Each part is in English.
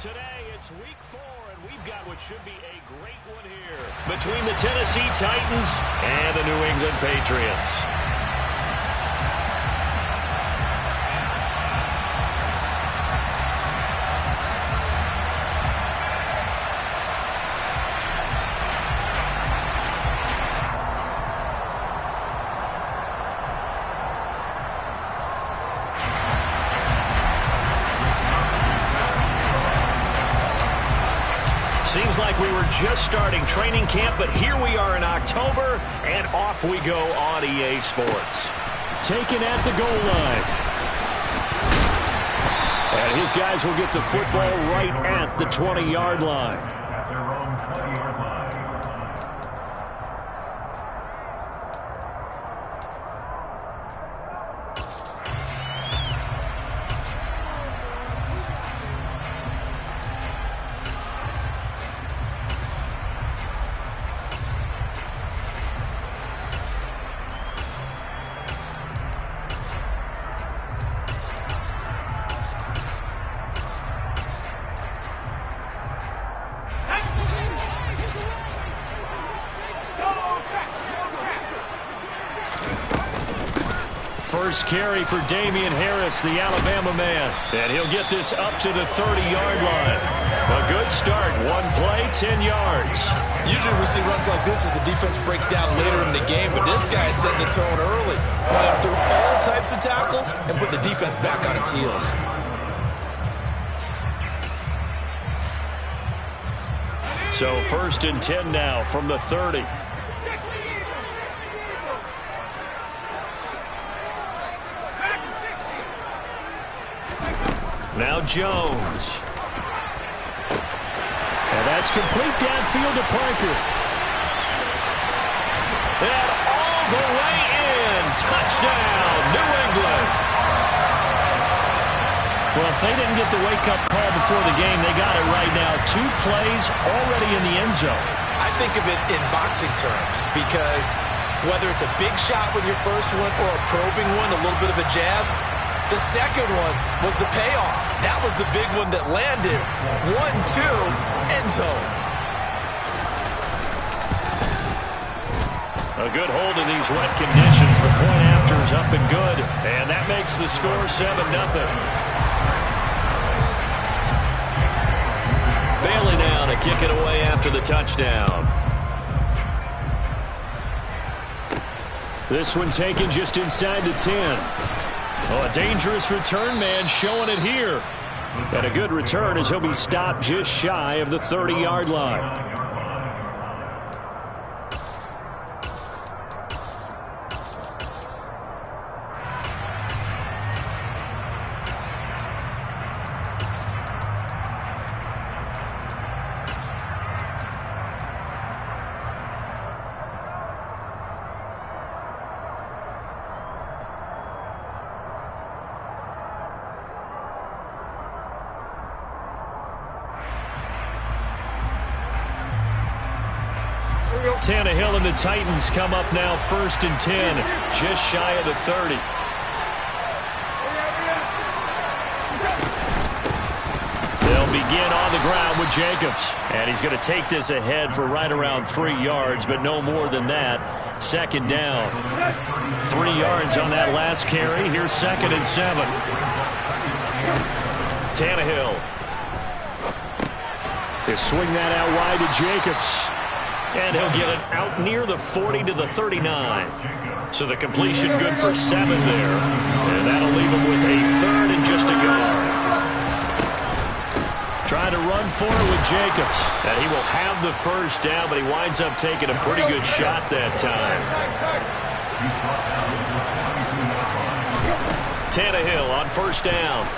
Today, it's week 4, and we've got what should be a great one here between the Tennessee Titans and the New England Patriots. Seems like we were just starting training camp, but here we are in October, and off we go on EA Sports. Taken at the goal line. And his guys will get the football right at the 20-yard line. At their own 20-yard line. First carry for Damian Harris, the Alabama man. And he'll get this up to the 30-yard line. A good start. One play, 10 yards. Usually we see runs like this as the defense breaks down later in the game, but this guy is setting the tone early, running through all types of tackles and putting the defense back on its heels. So first and 10 now from the 30. Now Jones. And that's complete downfield to Parker. And all the way in. Touchdown, New England. Well, if they didn't get the wake-up call before the game, they got it right now. 2 plays already in the end zone. I think of it in boxing terms because whether it's a big shot with your first one or a probing one, a little bit of a jab, the second one was the payoff. That was the big one that landed. 1-2, end zone. A good hold in these wet conditions. The point after is up and good. And that makes the score 7-0. Bailey now to kick it away after the touchdown. This one taken just inside the 10. Oh, a dangerous return man showing it here. And a good return as he'll be stopped just shy of the 30-yard line. Tannehill and the Titans come up now first and 10, just shy of the 30. They'll begin on the ground with Jacobs. And he's going to take this ahead for right around 3 yards, but no more than that. Second down. 3 yards on that last carry. Here's second and 7. Tannehill. They swing that out wide to Jacobs. And he'll get it out near the 40 to the 39. So the completion good for 7 there. And that'll leave him with a third and just a yard. Trying to run for it with Jacobs. And he will have the first down, but he winds up taking a pretty good shot that time. Tannehill on first down.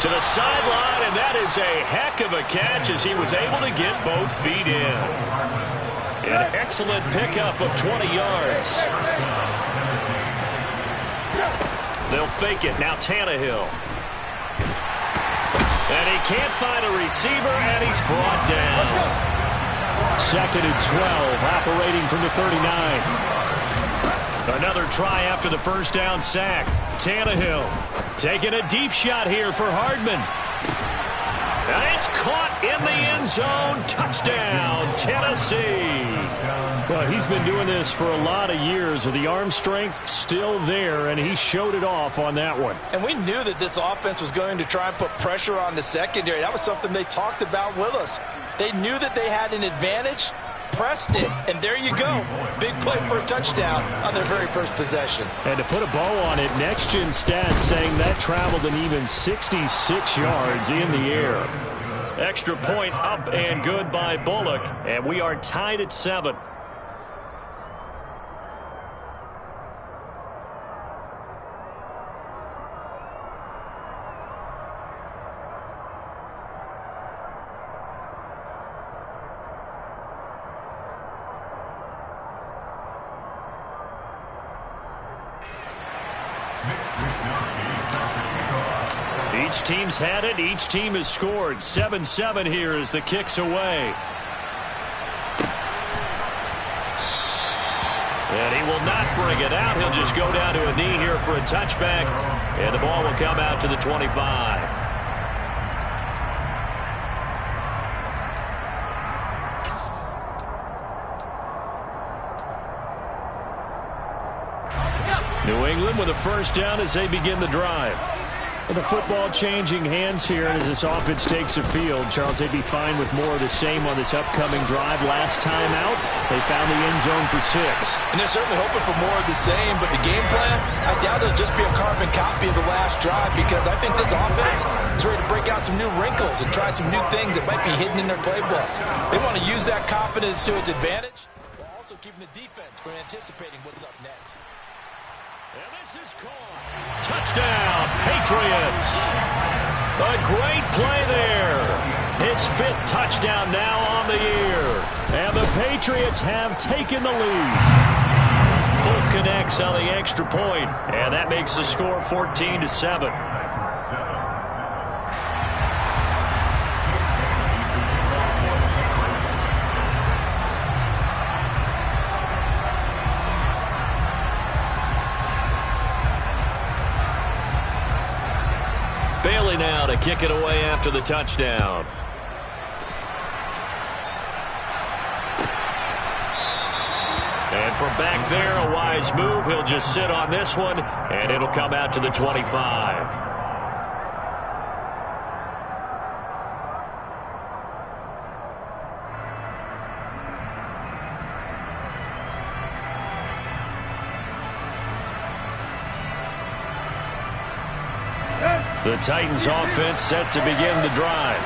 To the sideline, and that is a heck of a catch as he was able to get both feet in. An excellent pickup of 20 yards. They'll fake it. Now Tannehill. And he can't find a receiver, and he's brought down. Second and 12, operating from the 39. Another try after the first down sack. Tannehill taking a deep shot here for Hardman. And it's caught in the end zone. Touchdown, Tennessee. Well, he's been doing this for a lot of years with the arm strength still there, and he showed it off on that one. And we knew that this offense was going to try and put pressure on the secondary. That was something they talked about with us. They knew that they had an advantage, pressed it, and there you go. Big play for a touchdown on their very first possession. And to put a bow on it, Next Gen Stats saying that traveled an even 66 yards in the air. Extra point up and good by Bullock, and we are tied at 7. Each team's had it. Each team has scored. 7-7 here as the kick's away. And he will not bring it out. He'll just go down to a knee here for a touchback. And the ball will come out to the 25. New England with a first down as they begin the drive. And the football changing hands here as this offense takes the field. Charles, they'd be fine with more of the same on this upcoming drive. Last time out, they found the end zone for 6. And they're certainly hoping for more of the same, but the game plan, I doubt it'll just be a carbon copy of the last drive, because I think this offense is ready to break out some new wrinkles and try some new things that might be hidden in their playbook. They want to use that confidence to its advantage, while also keeping the defense from anticipating what's up next. And this is caught. Touchdown, Patriots. A great play there. His 5th touchdown now on the year. And the Patriots have taken the lead. Fulk connects on the extra point, and that makes the score 14-7. Bailey now to kick it away after the touchdown. And from back there, a wise move. He'll just sit on this one, and it'll come out to the 25. The Titans offense set to begin the drive.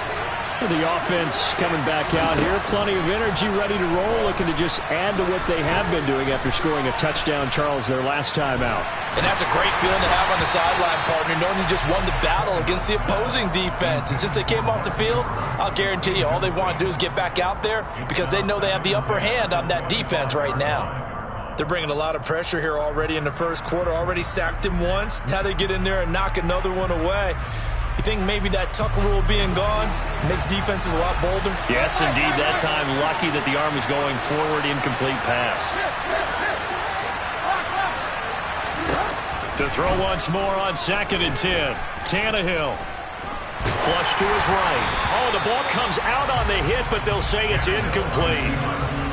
The offense coming back out here. Plenty of energy, ready to roll, looking to just add to what they have been doing after scoring a touchdown, Charles, their last time out. And that's a great feeling to have on the sideline, partner, knowing you just won the battle against the opposing defense. And since they came off the field, I'll guarantee you all they want to do is get back out there, because they know they have the upper hand on that defense right now. They're bringing a lot of pressure here already in the first quarter. Already sacked him once. Now they get in there and knock another one away. You think maybe that Tucker rule being gone makes defenses a lot bolder? Yes, indeed. That time lucky that the arm was going forward. Incomplete pass. To throw once more on 2nd and 10. Tannehill. Flush to his right. Oh, the ball comes out on the hit, but they'll say it's incomplete.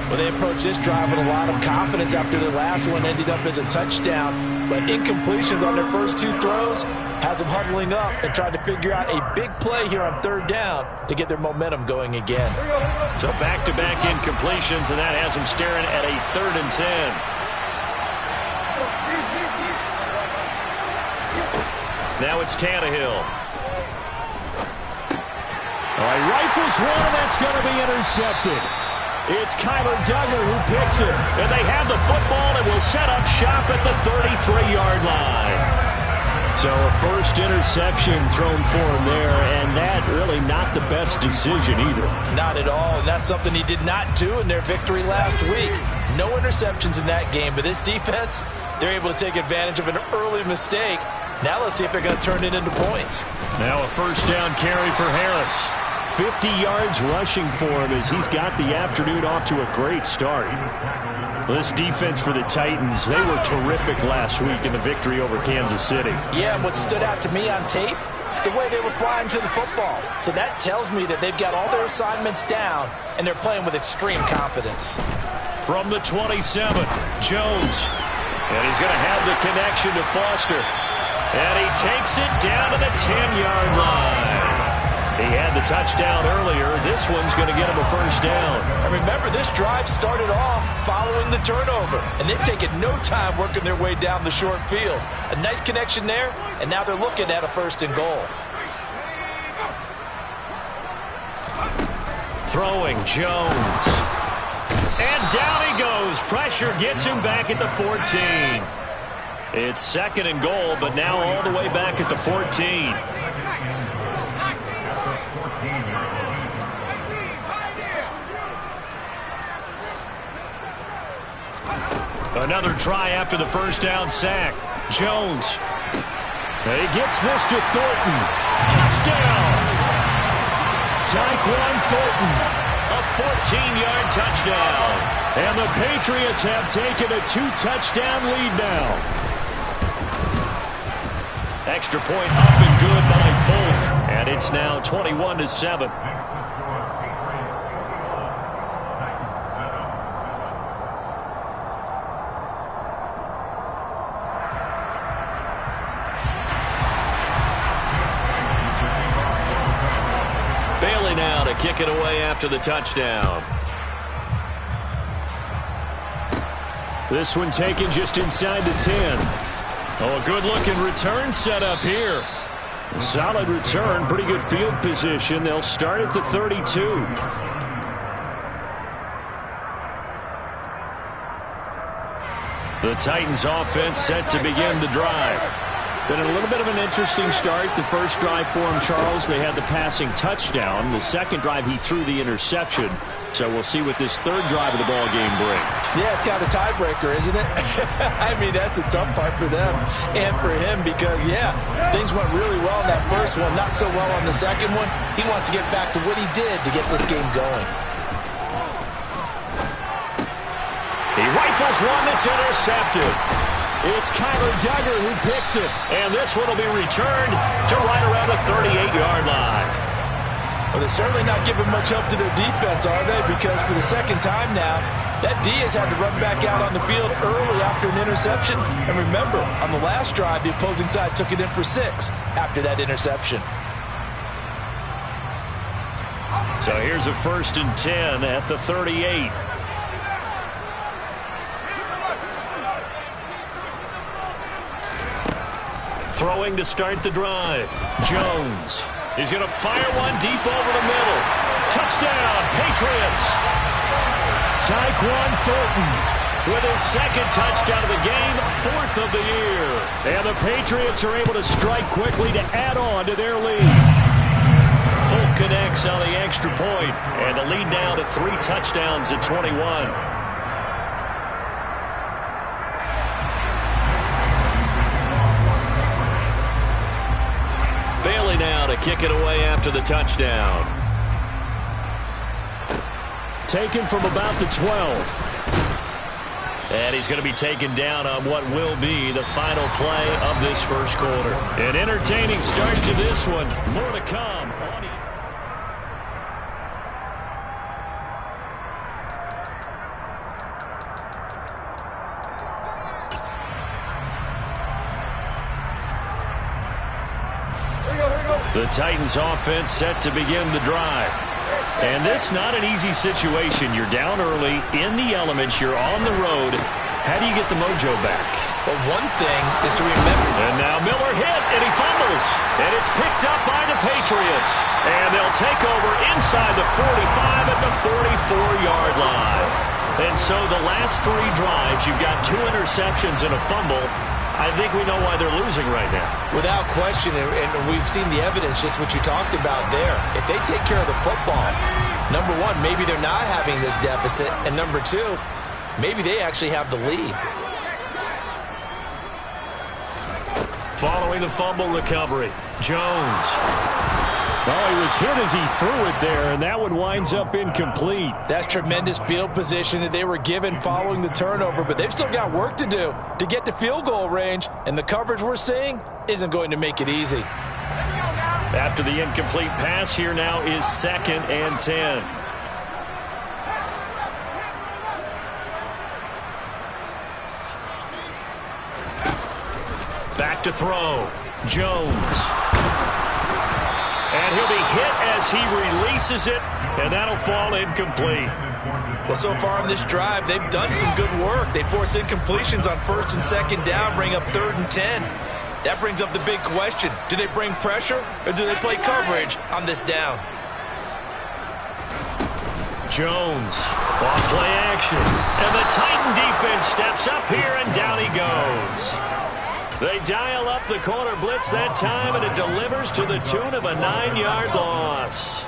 Well, they approached this drive with a lot of confidence after their last one ended up as a touchdown. But incompletions on their first 2 throws has them huddling up and trying to figure out a big play here on 3rd down to get their momentum going again. So back-to-back incompletions, and that has them staring at a 3rd and 10. Now it's Tannehill. All right, rifles one, and that's going to be intercepted. It's Kyler Duggar who picks it, and they have the football and will set up shop at the 33-yard line. So a first interception thrown for him there, and that really not the best decision either. Not at all, and that's something he did not do in their victory last week. No interceptions in that game, but this defense, they're able to take advantage of an early mistake. Now let's see if they're going to turn it into points. Now a first down carry for Harris. 50 yards rushing for him as he's got the afternoon off to a great start. This defense for the Titans, they were terrific last week in the victory over Kansas City. Yeah, and what stood out to me on tape, the way they were flying to the football. So that tells me that they've got all their assignments down, and they're playing with extreme confidence. From the 27, Jones. And he's going to have the connection to Foster. And he takes it down to the 10-yard line. He had the touchdown earlier. This one's going to get him a first down. And remember, this drive started off following the turnover. And they've taken no time working their way down the short field. A nice connection there, and now they're looking at a first and goal. Throwing Jones. And down he goes. Pressure gets him back at the 14. It's second and goal, but now all the way back at the 14. Another try after the first down sack. Jones. And he gets this to Thornton. Touchdown! Tyquan Thornton. A 14-yard touchdown. And the Patriots have taken a 2-touchdown lead now. Extra point up and good by Folk. And it's now 21-7. Bailey now to kick it away after the touchdown. This one taken just inside the 10. Oh, a good-looking return set up here. A solid return, pretty good field position. They'll start at the 32. The Titans offense set to begin the drive. Been a little bit of an interesting start. The first drive for him, Charles, they had the passing touchdown. The second drive, he threw the interception. So we'll see what this third drive of the ball game brings. Yeah, it's kind of a tiebreaker, isn't it? I mean, that's the tough part for them and for him because, yeah, things went really well in that first one, not so well on the second one. He wants to get back to what he did to get this game going. He rifles one that's intercepted. It's Kyler Duggar who picks it. And this one will be returned to right around the 38-yard line. Well, they're certainly not giving much help to their defense, are they? Because for the second time now, that D has had to run back out on the field early after an interception. And remember, on the last drive, the opposing side took it in for 6 after that interception. So here's a 1st and 10 at the 38. Throwing to start the drive. Jones. He's going to fire one deep over the middle. Touchdown, Patriots. Tyquan Thornton with his second touchdown of the game, 4th of the year. And the Patriots are able to strike quickly to add on to their lead. Folk connects on the extra point, and the lead now to 3 touchdowns at 21. Bailey now to kick it away after the touchdown. Taken from about the 12. And he's going to be taken down on what will be the final play of this first quarter. An entertaining start to this one. More to come. The Titans offense set to begin the drive. And this not an easy situation. You're down early, in the elements, you're on the road. How do you get the mojo back? Well, one thing is to remember. And now Miller hit, and he fumbles. And it's picked up by the Patriots. And they'll take over inside the 45 at the 44-yard line. And so the last 3 drives, you've got 2 interceptions and a fumble. I think we know why they're losing right now. Without question, and we've seen the evidence, just what you talked about there. If they take care of the football, number 1, maybe they're not having this deficit, and number 2, maybe they actually have the lead. Following the fumble recovery, Jones. Oh, he was hit as he threw it there, and that one winds up incomplete. That's tremendous field position that they were given following the turnover, but they've still got work to do to get to field goal range, and the coverage we're seeing isn't going to make it easy. After the incomplete pass, here now is 2nd and 10. Back to throw. Jones. And he'll be hit as he releases it, and that'll fall incomplete. Well, so far in this drive, they've done some good work. They force incompletions on 1st and 2nd down, bring up 3rd and 10. That brings up the big question. Do they bring pressure, or do they play coverage on this down? Jones on play action. And the Titan defense steps up here, and down he goes. They dial up the corner blitz that time, and it delivers to the tune of a 9-yard loss.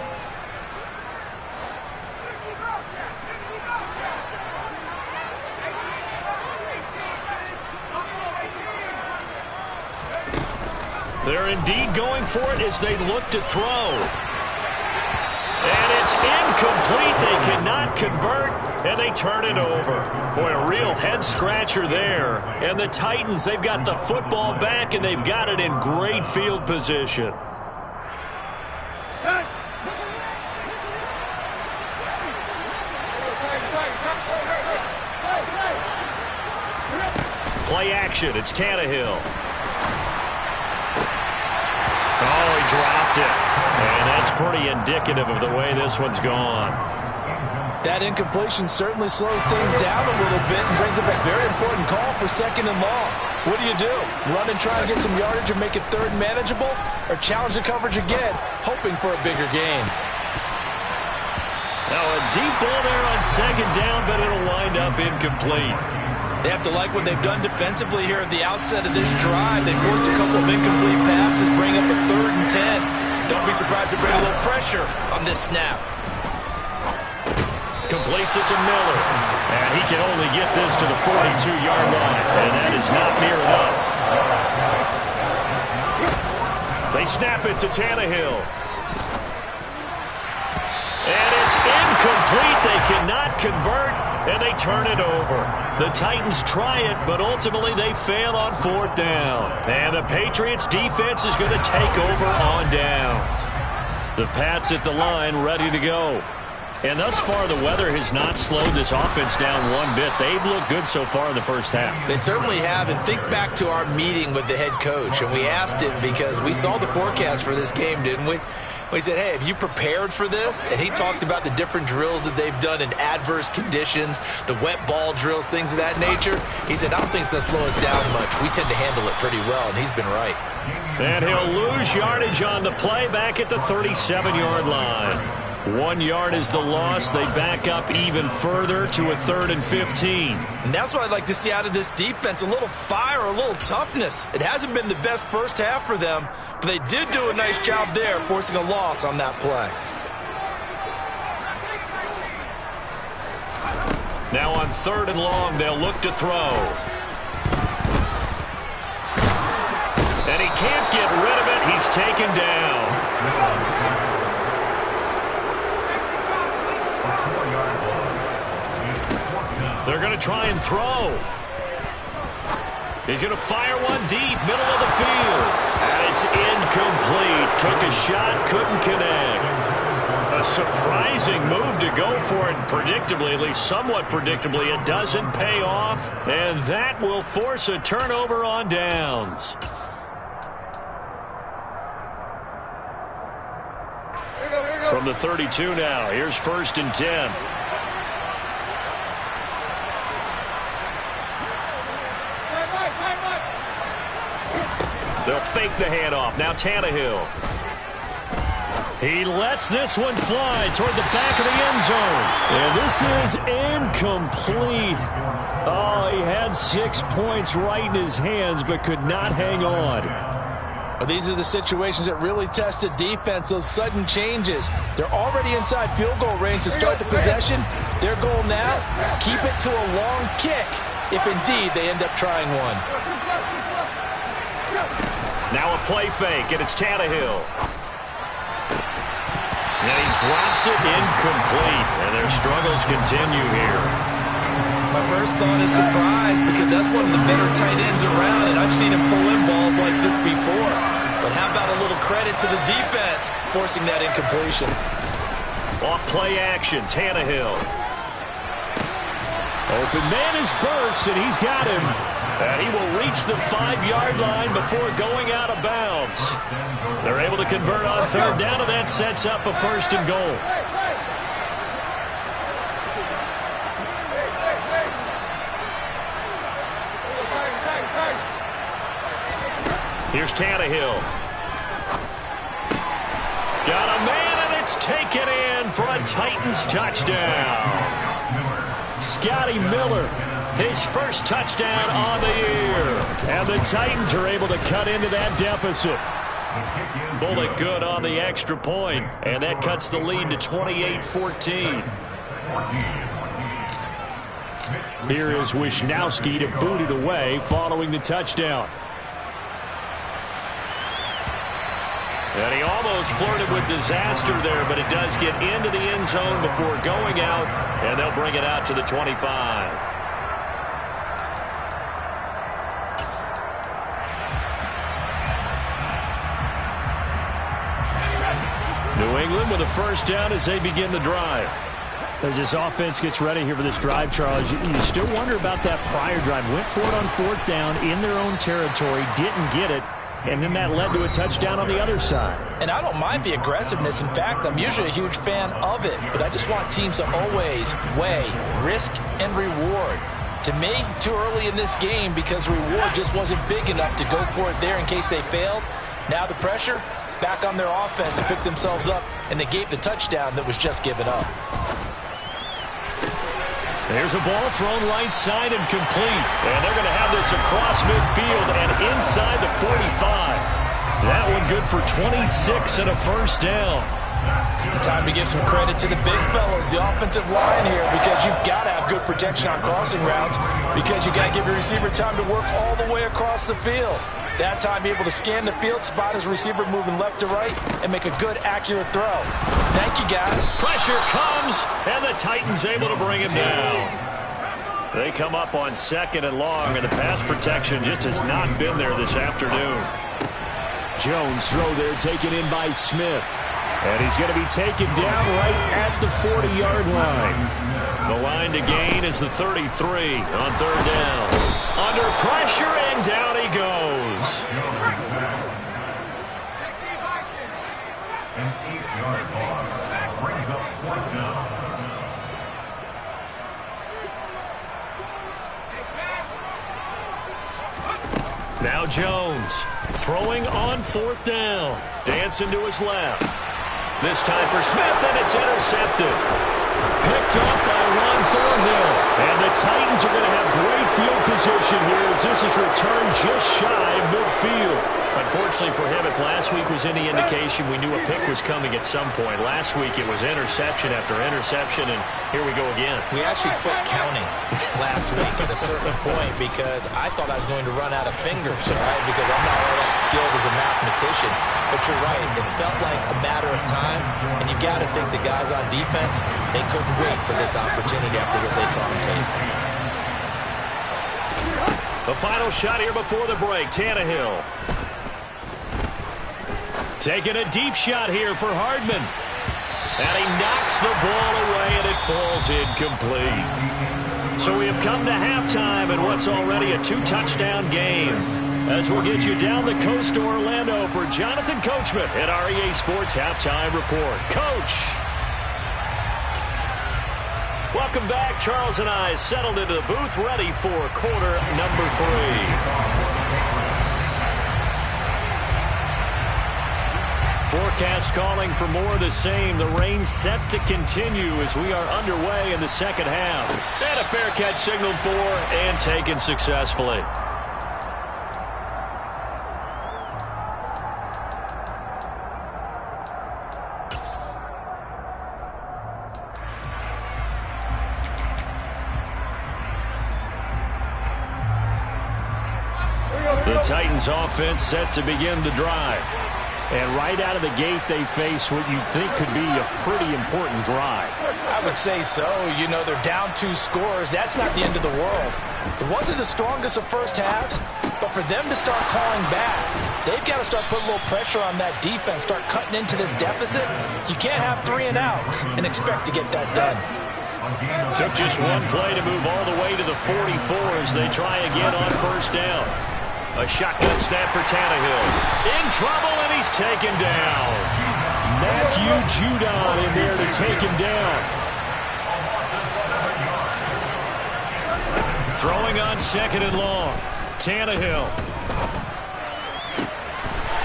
They're indeed going for it as they look to throw. And it's incomplete. They cannot convert, and they turn it over. Boy, a real head-scratcher there. And the Titans, they've got the football back, and they've got it in great field position. Play action. It's Tannehill. Oh, he dropped it. And that's pretty indicative of the way this one's gone. That incompletion certainly slows things down a little bit and brings up a very important call for 2nd and long. What do? Run and try and get some yardage and make it 3rd and manageable, or challenge the coverage again, hoping for a bigger gain? Now a deep ball there on 2nd down, but it'll wind up incomplete. They have to like what they've done defensively here at the outset of this drive. They forced a couple of incomplete passes, bring up a 3rd and 10. Don't be surprised to bring a little pressure on this snap. Completes it to Miller. And he can only get this to the 42-yard line, and that is not near enough. They snap it to Tannehill. And it's incomplete. They cannot convert, and they turn it over. The Titans try it, but ultimately they fail on 4th down. And the Patriots defense is going to take over on downs. The Pats at the line ready to go. And thus far, the weather has not slowed this offense down one bit. They've looked good so far in the first half. They certainly have. And think back to our meeting with the head coach. And we asked him, because we saw the forecast for this game, didn't we? We said, hey, have you prepared for this? And he talked about the different drills that they've done in adverse conditions, the wet ball drills, things of that nature. He said, I don't think it's going to slow us down much. We tend to handle it pretty well, and he's been right. And he'll lose yardage on the play back at the 37-yard line. 1 yard is the loss. They back up even further to a 3rd and 15. And that's what I'd like to see out of this defense, a little fire, a little toughness. It hasn't been the best first half for them, but they did do a nice job there, forcing a loss on that play. Now on 3rd and long, they'll look to throw. And he can't get rid of it. He's taken down. They're going to try and throw. He's going to fire one deep, middle of the field. And it's incomplete. Took a shot, couldn't connect. A surprising move to go for it. Predictably, at least somewhat predictably, it doesn't pay off. And that will force a turnover on downs. From the 32 now, here's 1st and 10. They'll fake the handoff. Now Tannehill. He lets this one fly toward the back of the end zone. And this is incomplete. Oh, he had 6 points right in his hands, but could not hang on. Well, these are the situations that really test a defense, those sudden changes. They're already inside field goal range to start the possession. Their goal now, keep it to a long kick, if indeed they end up trying one. Now a play fake, and it's Tannehill. drops it incomplete, and their struggles continue here. My first thought is surprise, because that's one of the better tight ends around, and I've seen him pull in balls like this before. But how about a little credit to the defense forcing that incompletion? Off play action, Tannehill. Open man is Burks, and he's got him. And he will reach the 5-yard line before going out of bounds. They're able to convert on third down, and that sets up a 1st and goal. Here's Tannehill. Got a man, and it's taken in for a Titans touchdown. Scotty Miller, his first touchdown on the year. And the Titans are able to cut into that deficit. Bullock good on the extra point, and that cuts the lead to 28-14. Here is Wisnowski to boot it away following the touchdown. And he almost flirted with disaster there, but it does get into the end zone before going out, and they'll bring it out to the 25. New England with a 1st down as they begin the drive. As this offense gets ready here for this drive, Charles, you still wonder about that prior drive. Went for it on 4th down in their own territory, didn't get it, and then that led to a touchdown on the other side. And I don't mind the aggressiveness. In fact, I'm usually a huge fan of it. But I just want teams to always weigh risk and reward. To me, too early in this game because reward just wasn't big enough to go for it there in case they failed. Now the pressure back on their offense to pick themselves up, and they gave the touchdown that was just given up. There's a ball thrown right side and complete. And they're going to have this across midfield and inside the 45. That one good for 26 and a 1st down. Time to give some credit to the big fellas, the offensive line here, because you've got to have good protection on crossing routes, because you've got to give your receiver time to work all the way across the field. That time, be able to scan the field, spot his receiver moving left to right, and make a good, accurate throw. Thank you, guys. Pressure comes, and the Titans able to bring him down. They come up on 2nd and long, and the pass protection just has not been there this afternoon. Jones throw there taken in by Smith. And he's going to be taken down right at the 40-yard line. The line to gain is the 33 on 3rd down. Under pressure, and down he goes. An 8-yard loss. That brings up 4th down. Now Jones throwing on 4th down. Dancing to his left. This time for Smith, and it's intercepted. Picked up by Ron Thornhill. And the Titans are going to have great field position here as this is returned just shy of midfield. Unfortunately for him, if last week was any indication, we knew a pick was coming at some point. Last week it was interception after interception, and here we go again. We actually quit counting last week at a certain point because I thought I was going to run out of fingers, all right, because I'm not all that skilled as a mathematician. But you're right, it felt like a matter of time, and you got to think the guys on defense, they couldn't wait for this opportunity after what they saw on tape. The final shot here before the break, Tannehill. Taking a deep shot here for Hardman. And he knocks the ball away, and it falls incomplete. So we have come to halftime in what's already a 2-touchdown game. As we'll get you down the coast to Orlando for Jonathan Coachman at REA Sports Halftime Report. Coach! Welcome back. Charles and I settled into the booth, ready for quarter number 3. Forecast calling for more of the same. The rain set to continue as we are underway in the second half. And a fair catch signaled for and taken successfully. The Titans offense set to begin the drive. And right out of the gate, they face what you think could be a pretty important drive. I would say so. You know, they're down 2 scores. That's not the end of the world. It wasn't the strongest of first halves, but for them to start calling back, they've got to start putting a little pressure on that defense, start cutting into this deficit. You can't have 3 and outs and expect to get that done. Took just one play to move all the way to the 44 as they try again on first down. A shotgun snap for Tannehill. In trouble, and he's taken down. Matthew Judon in there to take him down. Throwing on 2nd and long. Tannehill.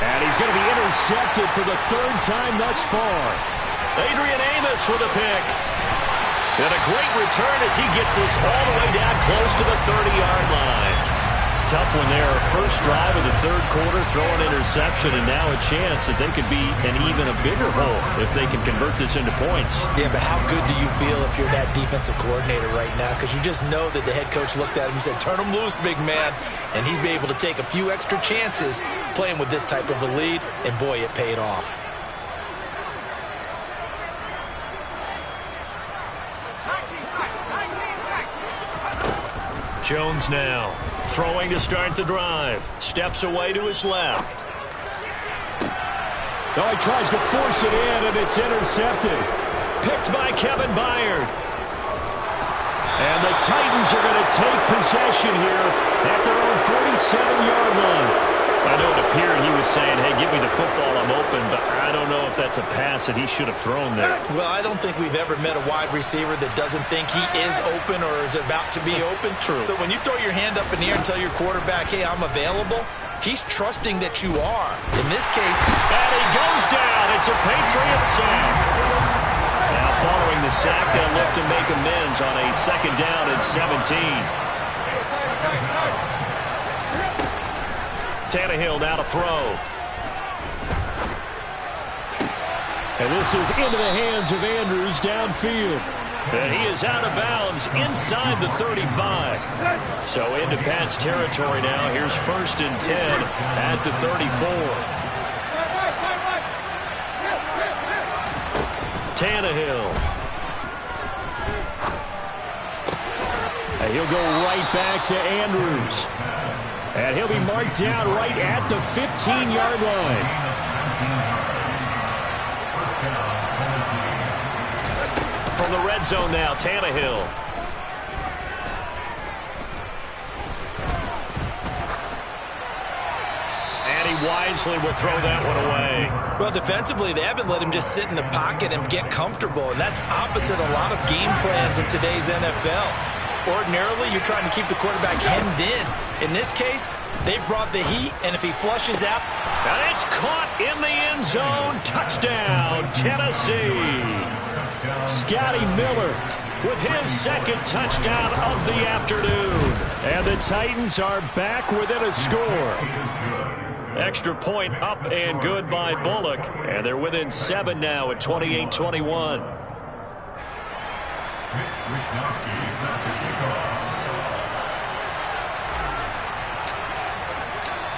And he's going to be intercepted for the 3rd time thus far. Adrian Amos with a pick. And a great return as he gets this all the way down close to the 30-yard line. Tough one there. First drive of the 3rd quarter, throwing interception, and now a chance that they could be in even a bigger hole if they can convert this into points. Yeah, but how good do you feel if you're that defensive coordinator right now? Because you just know that the head coach looked at him and said, turn him loose, big man. And he'd be able to take a few extra chances playing with this type of a lead, and boy, it paid off. Jones now throwing to start the drive. Steps away to his left. Oh, he tries to force it in, and it's intercepted. Picked by Kevin Byard. And the Titans are going to take possession here at their own 47-yard line. I know it appeared he was saying, hey, give me the football, I'm open, but I don't know if that's a pass that he should have thrown there. Well, I don't think we've ever met a wide receiver that doesn't think he is open or is about to be open. True. So when you throw your hand up in the air and tell your quarterback, hey, I'm available, he's trusting that you are. In this case, and he goes down. It's a Patriot sack. Now following the sack, they'll look to make amends on a 2nd down and 17. Tannehill now to throw. And this is into the hands of Andrews downfield. And he is out of bounds inside the 35. So into Pat's territory now. Here's 1st and 10 at the 34. Tannehill. And he'll go right back to Andrews. And he'll be marked down right at the 15-yard line. From the red zone now, Tannehill. And he wisely would throw that one away. well, defensively, they haven't let him just sit in the pocket and get comfortable, and that's opposite a lot of game plans in today's NFL. Ordinarily, you're trying to keep the quarterback hemmed in. In this case, they've brought the heat, and if he flushes out... And it's caught in the end zone. Touchdown, Tennessee. Scotty Miller with his 2nd touchdown of the afternoon. And the Titans are back within a score. Extra point up and good by Bullock. And they're within 7 now at 28-21.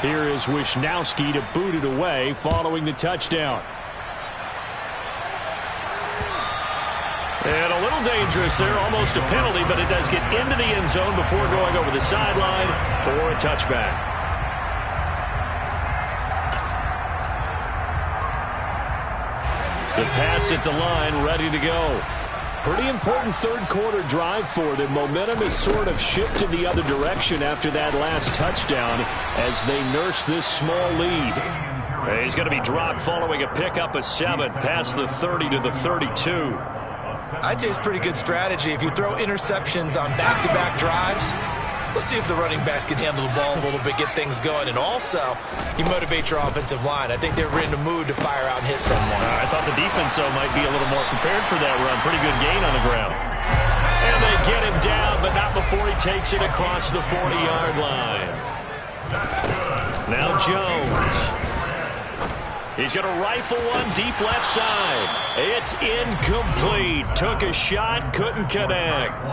Here is Wishnowsky to boot it away following the touchdown. And a little dangerous there, almost a penalty, but it does get into the end zone before going over the sideline for a touchback. The Pats at the line, ready to go. Pretty important 3rd quarter drive for them. Momentum has sort of shifted the other direction after that last touchdown as they nurse this small lead. He's going to be dropped following a pickup of 7 past the 30 to the 32. I'd say it's pretty good strategy. If you throw interceptions on back-to-back drives, let's see if the running backs can handle the ball a little bit, get things going. And also, you motivate your offensive line. I think they're in the mood to fire out and hit someone. I thought the defense, though, might be a little more prepared for that run. Pretty good gain on the ground. And they get him down, but not before he takes it across the 40-yard line. Now Jones. He's going to rifle one deep left side. It's incomplete. Took a shot, couldn't connect.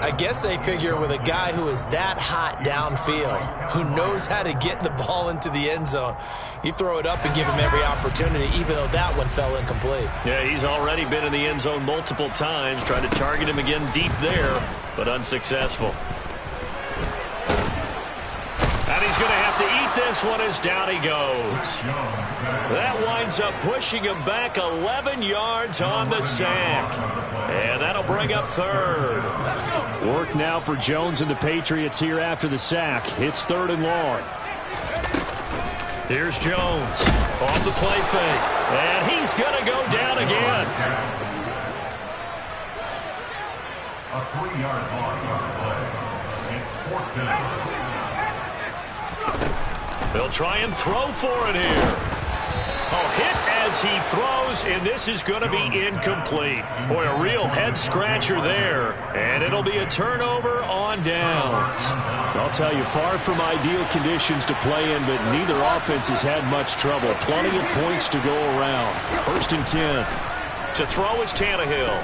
I guess they figure with a guy who is that hot downfield, who knows how to get the ball into the end zone, you throw it up and give him every opportunity, even though that one fell incomplete. Yeah, he's already been in the end zone multiple times, trying to target him again deep there, but unsuccessful. And he's going to have to eat this one as down he goes. That winds up pushing him back 11 yards on the sack. And that'll bring up third. Work now for Jones and the Patriots here after the sack. It's 3rd and long. Here's Jones off the play fake. And he's going to go down again. A 3-yard loss on the play. It's 4th down. They'll try and throw for it here. Oh, hit as he throws, and this is going to be incomplete. Boy, a real head-scratcher there, and it'll be a turnover on downs. I'll tell you, far from ideal conditions to play in, but neither offense has had much trouble. Plenty of points to go around. 1st and 10. To throw is Tannehill.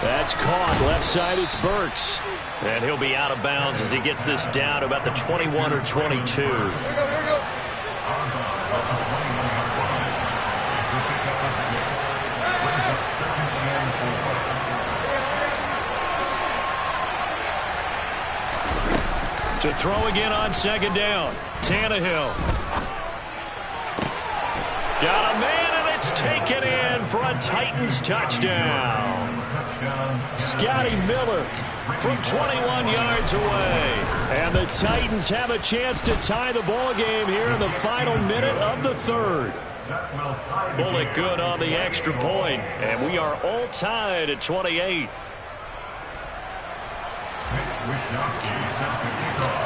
That's caught. Left side, it's Burks. And he'll be out of bounds as he gets this down to about the 21 or 22. To throw again on 2nd down. Tannehill. Got a man, and it's taken in for a Titans touchdown. Scotty Miller from 21 yards away. And the Titans have a chance to tie the ball game here in the final minute of the 3rd. Bullet good on the extra point, and we are all tied at 28.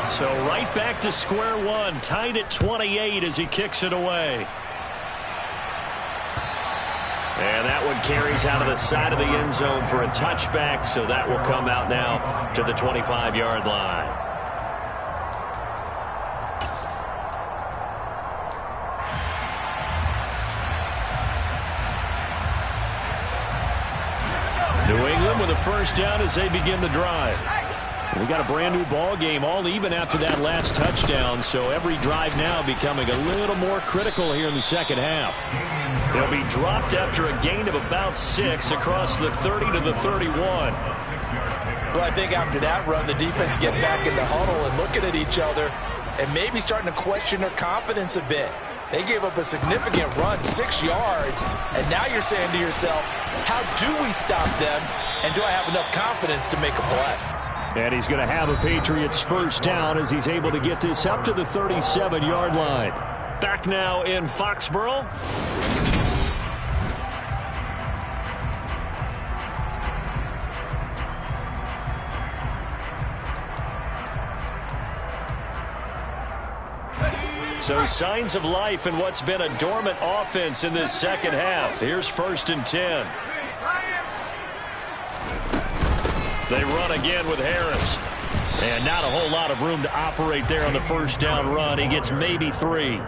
So right back to square one, tied at 28 as he kicks it away. And that one carries out of the side of the end zone for a touchback, so that will come out now to the 25-yard line. New England with a 1st down as they begin the drive. We got a brand new ball game, all even after that last touchdown, so every drive now becoming a little more critical here in the 2nd half. They'll be dropped after a gain of about 6 across the 30 to the 31. Well, I think after that run, the defense get back in the huddle and looking at each other and maybe starting to question their confidence a bit. They gave up a significant run, 6 yards, and now you're saying to yourself, how do we stop them, and do I have enough confidence to make a play? And he's going to have a Patriots 1st down as he's able to get this up to the 37-yard line. Back now in Foxborough. So signs of life in what's been a dormant offense in this 2nd half. Here's 1st and 10. They run again with Harris. And not a whole lot of room to operate there on the 1st down run. He gets maybe 3.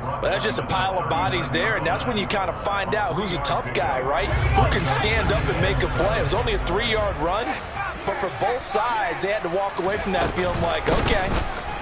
But that's just a pile of bodies there, and that's when you kind of find out who's a tough guy, right? Who can stand up and make a play. It was only a 3-yard run, but for both sides, they had to walk away from that feeling like, okay,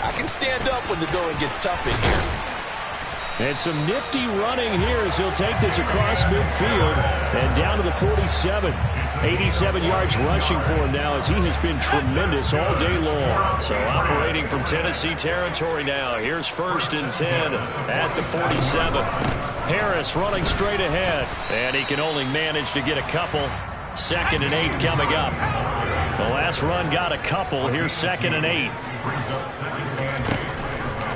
I can stand up when the going gets tough in here. And some nifty running here as he'll take this across midfield and down to the 47. 87 yards rushing for him now as he has been tremendous all day long. So operating from Tennessee territory now. Here's 1st and 10 at the 47. Harris running straight ahead. And he can only manage to get a couple. 2nd and 8 coming up. The last run got a couple. Here's 2nd and 8.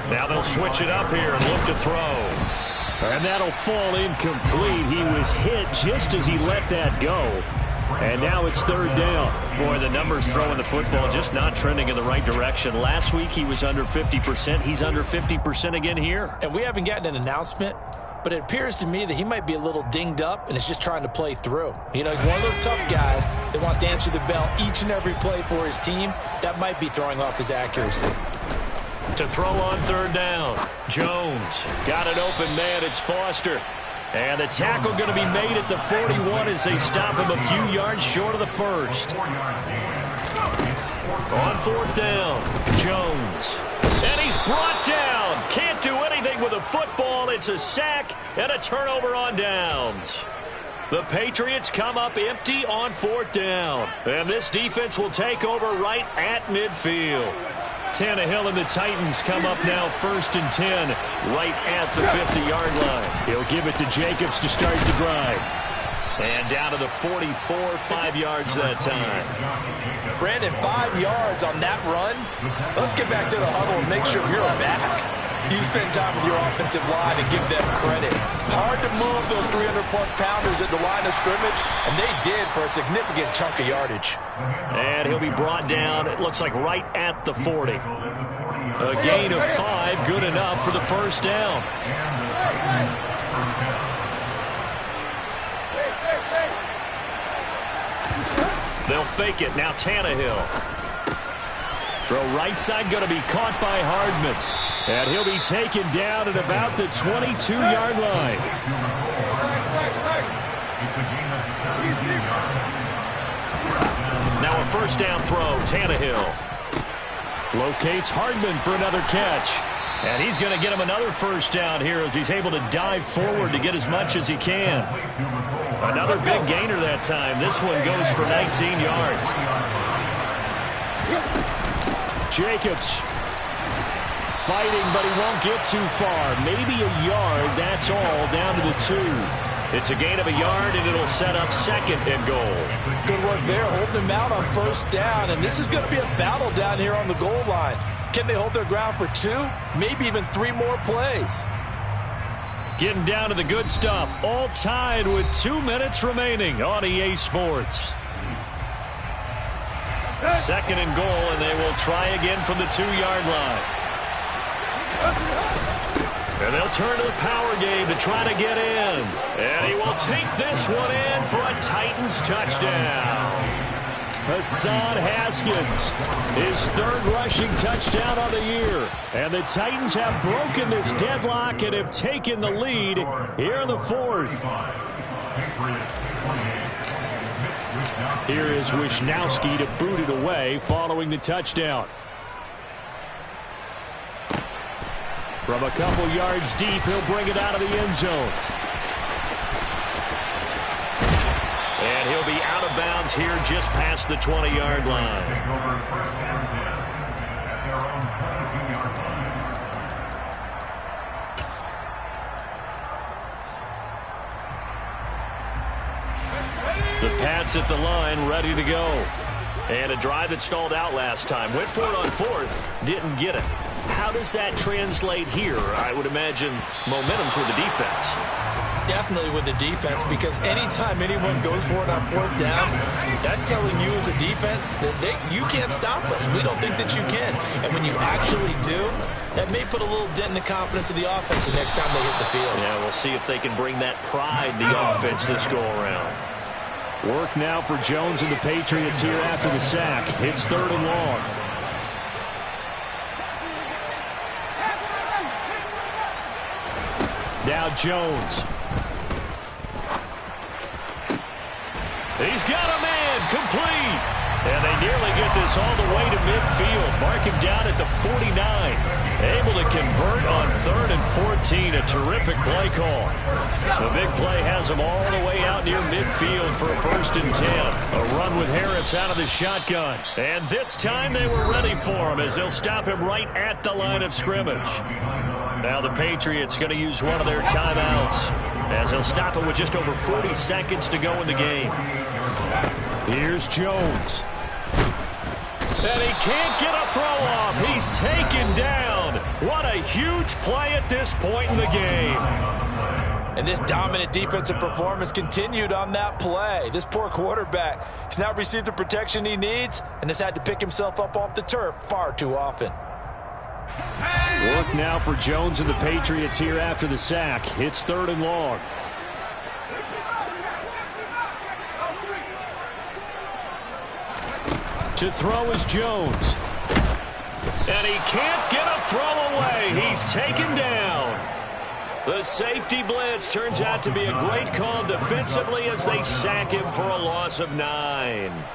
Now they'll switch it up here and look to throw. And that'll fall incomplete. He was hit just as he let that go. And now it's 3rd down. Boy, the numbers throwing the football just not trending in the right direction. Last week he was under 50%. He's under 50% again here. And we haven't gotten an announcement, but it appears to me that he might be a little dinged up and is just trying to play through. You know, he's one of those tough guys that wants to answer the bell each and every play for his team. That might be throwing off his accuracy. To throw on 3rd down. Jones got an open man. It's Foster. And the tackle going to be made at the 41 as they stop him a few yards short of the first. On 4th down, Jones. And he's brought down. Can't do anything with a football. It's a sack and a turnover on downs. The Patriots come up empty on 4th down. And this defense will take over right at midfield. Tannehill and the Titans come up now 1st and 10, right at the 50-yard line. He'll give it to Jacobs to start the drive. And down to the 44, 5 yards that time. Brandon, 5 yards on that run. Let's get back to the huddle and make sure you're back. You spend time with your offensive line and give them credit. Hard to move those 300-plus pounders at the line of scrimmage, and they did for a significant chunk of yardage. And he'll be brought down, it looks like right at the 40. A gain of 5, good enough for the first down. They'll fake it. Now Tannehill. Throw right side going to be caught by Hardman. And he'll be taken down at about the 22-yard line. Now a first down throw. Tannehill locates Hardman for another catch. And he's going to get him another first down here as he's able to dive forward to get as much as he can. Another big gainer that time. This one goes for 19 yards. Jacobs fighting, but he won't get too far. Maybe a yard, that's all, down to the 2. It's a gain of a yard, and it'll set up 2nd and goal. Good work there, holding him out on first down, and this is going to be a battle down here on the goal line. Can they hold their ground for 2? Maybe even 3 more plays. Getting down to the good stuff, all tied with 2 minutes remaining on EA Sports. 2nd and goal, and they will try again from the 2-yard line. And they'll turn to the power game to try to get in. And he will take this one in for a Titans touchdown. Hassan Haskins, his 3rd rushing touchdown of the year. And the Titans have broken this deadlock and have taken the lead here in the 4th. Here is Wisnowski to boot it away following the touchdown. From a couple yards deep, he'll bring it out of the end zone. And he'll be out of bounds here just past the 20-yard line. The Pats at the line, ready to go. And a drive that stalled out last time. Went for it on 4th, didn't get it. How does that translate here? I would imagine momentum's with the defense. Definitely with the defense, because anytime anyone goes for it on 4th down, that's telling you as a defense that you can't stop us. We don't think that you can. And when you actually do, that may put a little dent in the confidence of the offense the next time they hit the field. Yeah, we'll see if they can bring that pride in the offense this go-around. Work now for Jones and the Patriots here after the sack. It's 3rd and long. Now Jones. He's got a man, complete. And they nearly get this all the way to midfield. Mark him down at the 49. Able to convert on 3rd and 14. A terrific play call. The big play has them all the way out near midfield for a 1st and 10. A run with Harris out of the shotgun. And this time they were ready for him as they'll stop him right at the line of scrimmage. Now the Patriots going to use one of their timeouts as they'll stop it with just over 40 seconds to go in the game. Here's Jones. And he can't get a throw off. He's taken down. What a huge play at this point in the game. And this dominant defensive performance continued on that play. This poor quarterback, he's not received the protection he needs and has had to pick himself up off the turf far too often. Work now for Jones and the Patriots here after the sack. It's 3rd and long. To throw is Jones. And he can't get a throw away. He's taken down. The safety blitz turns out to be a great call defensively as they sack him for a loss of 9.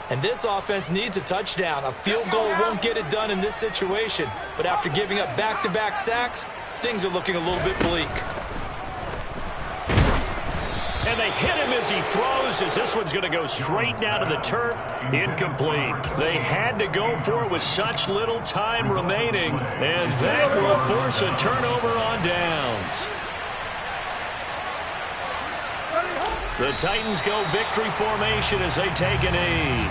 And this offense needs a touchdown. A field goal won't get it done in this situation. But after giving up back-to-back sacks, things are looking a little bit bleak. And they hit him as he throws, as this one's going to go straight down to the turf. Incomplete. They had to go for it with such little time remaining, and that will force a turnover on downs. The Titans go victory formation as they take a knee.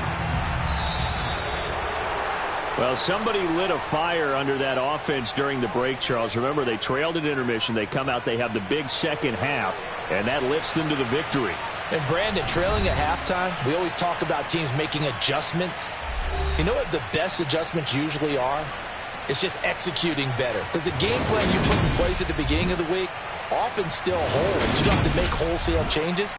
Well, somebody lit a fire under that offense during the break, Charles. Remember, they trailed at intermission. They come out, they have the big second half, and that lifts them to the victory. And, Brandon, trailing at halftime, we always talk about teams making adjustments. You know what the best adjustments usually are? It's just executing better. Because the game plan you put in place at the beginning of the week often still holds. You don't have to make wholesale changes.